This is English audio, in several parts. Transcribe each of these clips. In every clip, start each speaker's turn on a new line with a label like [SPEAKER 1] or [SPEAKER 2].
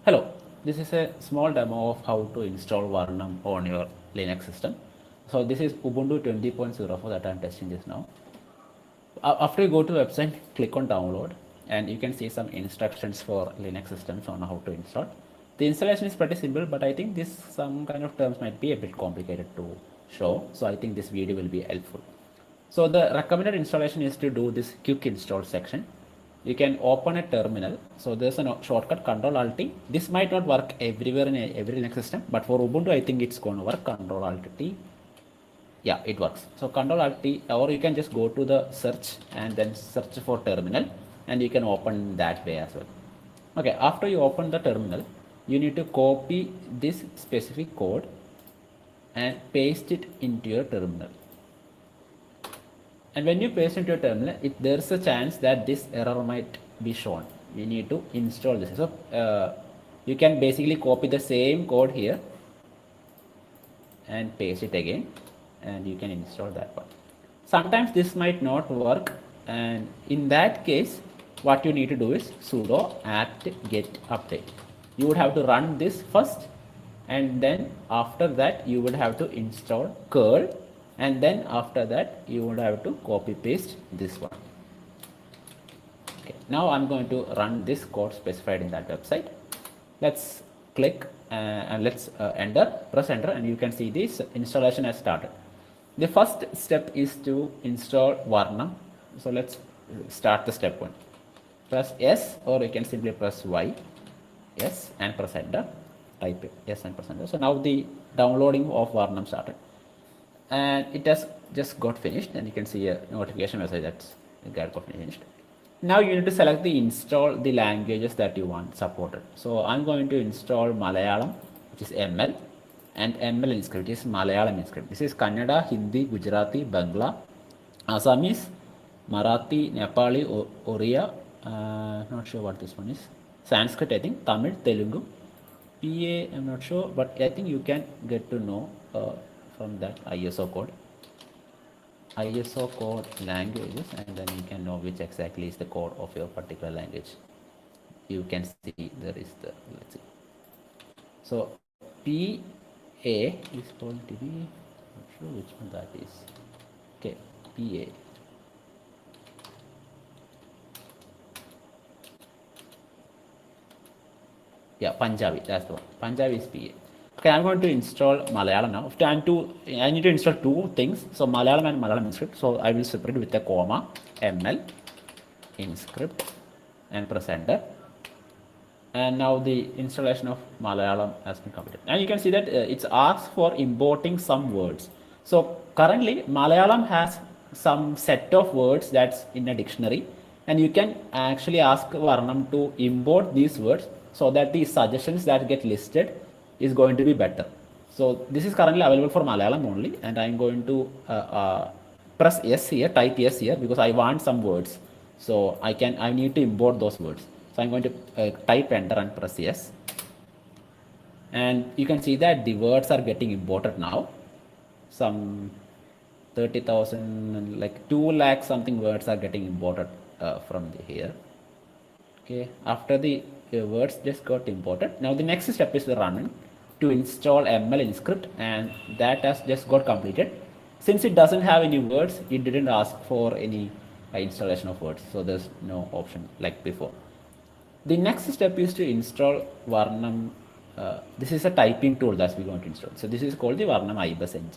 [SPEAKER 1] Hello, this is a small demo of how to install Varnam on your Linux system. So this is Ubuntu 20.04 that I am testing this now. After you go to the website, click on download and you can see some instructions for Linux systems on how to install. The installation is pretty simple, but I think this some kind of terms might be a bit complicated to show. So I think this video will be helpful. So the recommended installation is to do this quick install section. You can open a terminal. So there's a shortcut Control Alt T. This might not work everywhere in every Linux system, but for Ubuntu I think it's going to work. Control Alt T. Yeah, it works. So Control Alt T, or you can just go to the search and then search for terminal, and you can open that way as well. Okay, after you open the terminal, you need to copy this specific code and paste it into your terminal. And when you paste into your terminal, there's a chance that this error might be shown. You need to install this. So you can basically copy the same code here and paste it again, and you can install that one. Sometimes this might not work, and in that case, what you need to do is sudo apt get update. You would have to run this first, and then after that you would have to install curl, and then after that you would have to copy paste this one. Okay, now I'm going to run this code specified in that website. Let's click and let's press enter, and you can see this installation has started. The first step is to install Varnam. So let's start the step one. Press S, or you can simply press Y. Yes, and press enter. Type yes and press enter. So now the downloading of Varnam started, and it has just got finished, and you can see a notification message that it got finished. Now you need to select the languages that you want supported. So I'm going to install Malayalam, which is ML, and ML script is Malayalam script. This is Kannada, Hindi, Gujarati, Bangla, Assamese, Marathi, Nepali, Oriya. Not sure what this one is. Sanskrit, I think, Tamil, Telugu, PA, I'm not sure, but I think you can get to know from that ISO code languages, and then you can know which exactly is the code of your particular language. You can see there is the, let's see. So PA is going to be, not sure which one that is. Okay, PA. Yeah, Punjabi, that's the one. Punjabi is PA. Okay, I'm going to install Malayalam now. I need to install two things. So Malayalam and Malayalam script. So I will separate with a comma, ML in script, and press enter. And now the installation of Malayalam has been completed. And you can see that it's asked for importing some words. So currently Malayalam has some set of words that's in a dictionary, and you can actually ask Varnam to import these words so that the suggestions that get listed is going to be better. So this is currently available for Malayalam only, and I'm going to press yes here, type yes here, because I want some words. So I need to import those words. So I'm going to type enter and press yes. And you can see that the words are getting imported now. Some 30,000, like 2 lakh something words are getting imported from here. Okay, after the words just got imported. Now the next step is the run to install ML in script, and that has just got completed. Since it doesn't have any words, it didn't ask for any installation of words, so there's no option like before. The next step is to install Varnam. This is a typing tool that we're going to install. So this is called the Varnam IBus engine.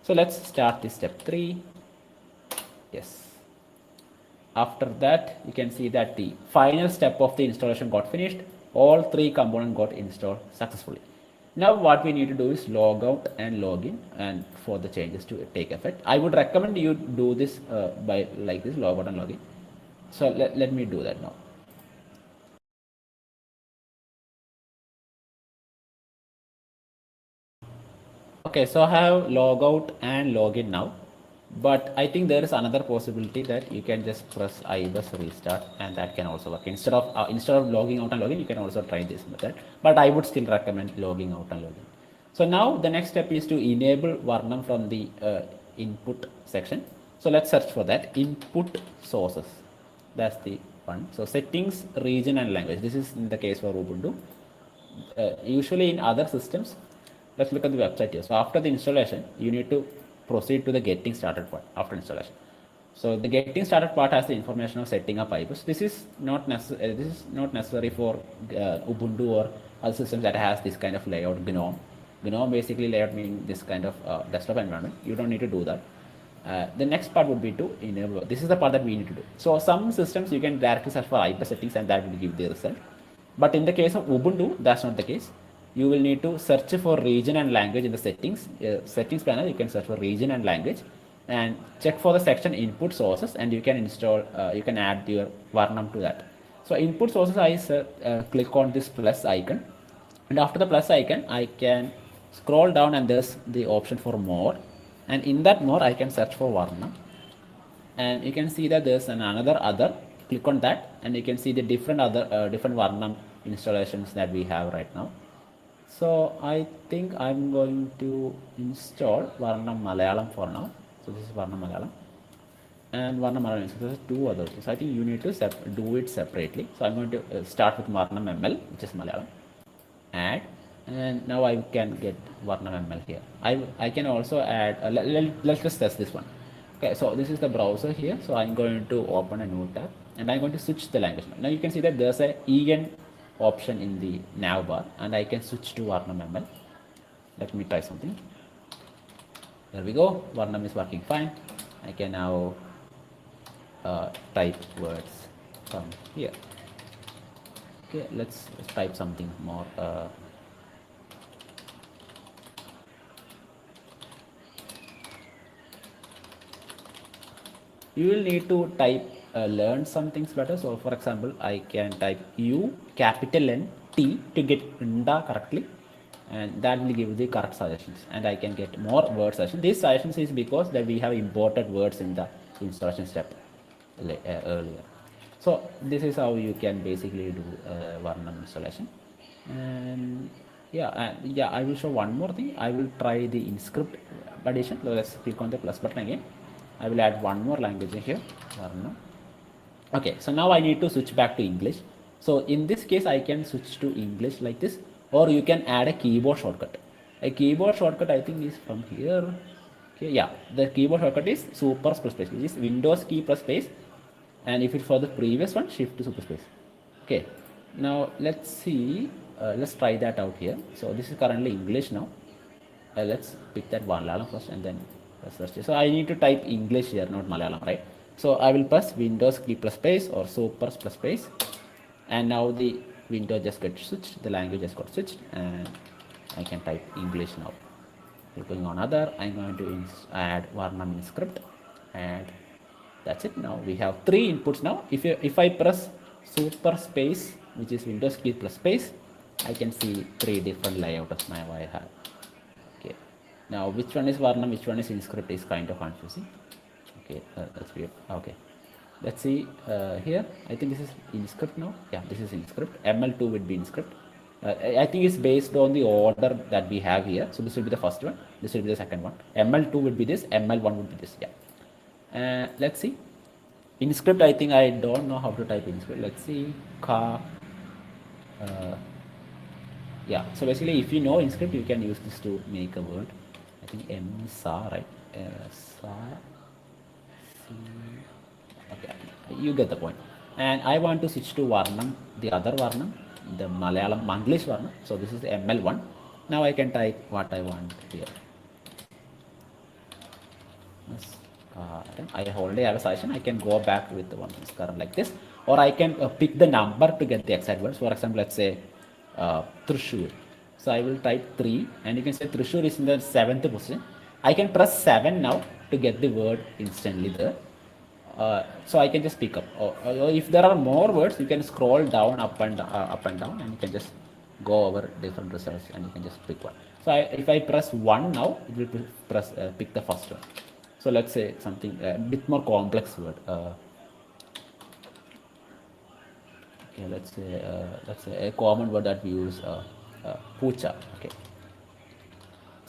[SPEAKER 1] So let's start the step 3. Yes. After that, you can see that the final step of the installation got finished. All 3 components got installed successfully. Now what we need to do is log out and log in, and for the changes to take effect. I would recommend you do this by like this, log out and log in. So let me do that now. Okay, so I have log out and log in now. But I think there is another possibility that you can just press IBus restart, and that can also work. Instead of logging out and logging, you can also try this method. But I would still recommend logging out and logging. So now the next step is to enable Varnam from the input section. So let's search for that. Input sources. That's the one. So settings, region, and language. This is in the case for Ubuntu. Usually in other systems, let's look at the website here. So after the installation, you need to proceed to the getting started part after installation. So the getting started part has the information of setting up IPs. This is not necessary for Ubuntu or other systems that has this kind of layout. GNOME. GNOME basically layout means this kind of desktop environment. You don't need to do that. The next part would be to enable. This is the part that we need to do. So some systems you can directly search for IP settings and that will give the result. But in the case of Ubuntu, that's not the case. You will need to search for region and language in the settings panel. You can search for region and language and check for the section input sources, and you can install. You can add your Varnam to that. So input sources, I click on this plus icon, and after the plus icon, I can scroll down and there's the option for more, and in that more I can search for Varnam, and you can see that there's another other. Click on that and you can see the different Varnam installations that we have right now. So I think I'm going to install Varnam Malayalam for now. So this is Varnam Malayalam and Varnam Malayalam. So there's two others. So I think you need to do it separately. So I'm going to start with Varnam ML, which is Malayalam. Add, and now I can get Varnam ML here. I can also add. Let's just test this one. Okay, so this is the browser here. So I'm going to open a new tab and I'm going to switch the language. Now you can see that there's a EN option in the nav bar and I can switch to Varnam ML. Let me try something. There we go. Varnam is working fine. I can now type words from here. Okay, let's type something more. You will need to type learn some things better. So for example, I can type U capital N T to get Nda correctly, and that will give the correct suggestions, and I can get more word suggestions. These suggestions is because that we have imported words in the installation step earlier. So this is how you can basically do Varnam installation. And yeah, I will show one more thing. I will try the InScript addition. So let's click on the plus button again. I will add one more language in here, Varnam. Okay, so now I need to switch back to English. So in this case, I can switch to English like this, or you can add a keyboard shortcut. A keyboard shortcut, I think, is from here. Okay, yeah, the keyboard shortcut is super plus space, which is Windows key plus space, and if it's for the previous one, shift to super space. Okay, now let's see. Let's try that out here. So this is currently English now. Let's pick that Malayalam first and then search. So I need to type English here, not Malayalam, right? So I will press Windows key plus space or super plus space, and now the window just got switched, the language just got switched, and I can type English now. Clicking on other, I'm going to add Varnam InScript, and that's it. Now we have three inputs now. If I press super space, which is Windows key plus space, I can see three different layouts now I have. Okay, now which one is Varnam, which one is InScript is kind of confusing. Okay, that's weird. Okay, let's see here. I think this is InScript now. Yeah, this is InScript. ML2 would be InScript. I think it's based on the order that we have here. So this will be the first one. This will be the second one. ML2 would be this. ML1 would be this. Yeah. Let's see. InScript. I think I don't know how to type InScript. Let's see. Yeah. So basically, if you know InScript, you can use this to make a word. I think MSA, right? SA. Okay, you get the point. And I want to switch to Varnam, the other Varnam, the Malayalam Manglish Varnam. So this is the ML1. Now I can type what I want here. I already have a suggestion. I can go back with the one current like this, or I can pick the number to get the exact words. For example, let's say Thrissur. So I will type 3, and you can say Thrissur is in the 7th position. I can press 7 now to get the word instantly there. So I can just pick up. Or if there are more words, you can scroll down, up and down, and you can just go over different results, and you can just pick one. So if I press 1 now, it will pick the first one. So let's say something a bit more complex word. Okay, let's say a common word that we use, pucha. Okay.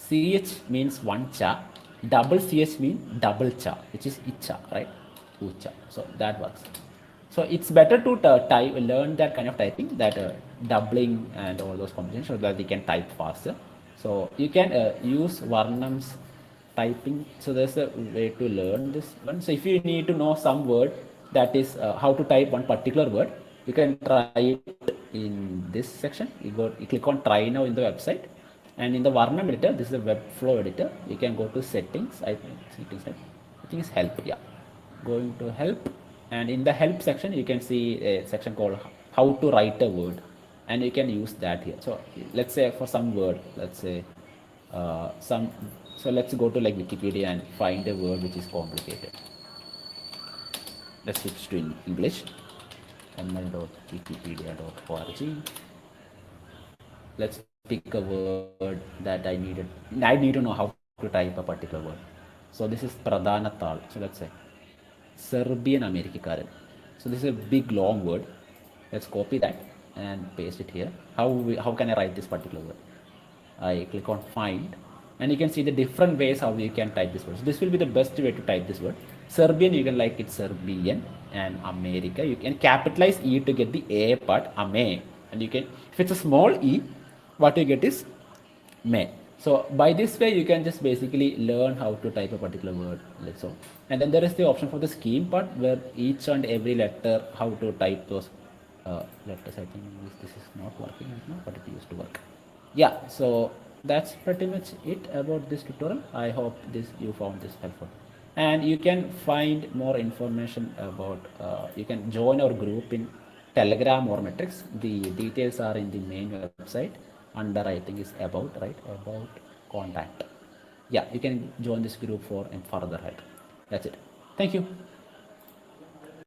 [SPEAKER 1] CH means one cha, double CH means double cha, which is icha, right? Ucha. So that works. So it's better to learn that kind of typing, that doubling and all those combinations so that you can type faster. So you can use Varnam's typing. So there's a way to learn this one. So if you need to know some word, that is how to type one particular word, you can try it in this section. You click on try now in the website, and in the Varnam editor, this is a Webflow editor. You can go to settings. I think it's help. Yeah, going to help, and in the help section, you can see a section called how to write a word, and you can use that here. So let's say for some word, let's say some. So let's go to like Wikipedia and find a word which is complicated. Let's switch to English. ml.wikipedia.org. Let's pick a word that I needed. I need to know how to type a particular word. So this is Pradhanathal. So let's say Serbian Amerikakaran. So this is a big long word. Let's copy that and paste it here. How can I write this particular word? I click on find, and you can see the different ways how you can type this word. So this will be the best way to type this word. Serbian, you can like it Serbian, and America, you can capitalize E to get the A part, Ame, and you can, if it's a small E, what you get is Me. So by this way, you can just basically learn how to type a particular word. Let's so, and then there is the option for the scheme part where each and every letter, how to type those letters. I think this is not working right now, but it used to work. Yeah, so that's pretty much it about this tutorial. I hope you found this helpful, and you can find more information about you can join our group in Telegram or Metrics. The details are in the main website under, I think is about, right, about contact. Yeah, you can join this group for further help. That's it. Thank you.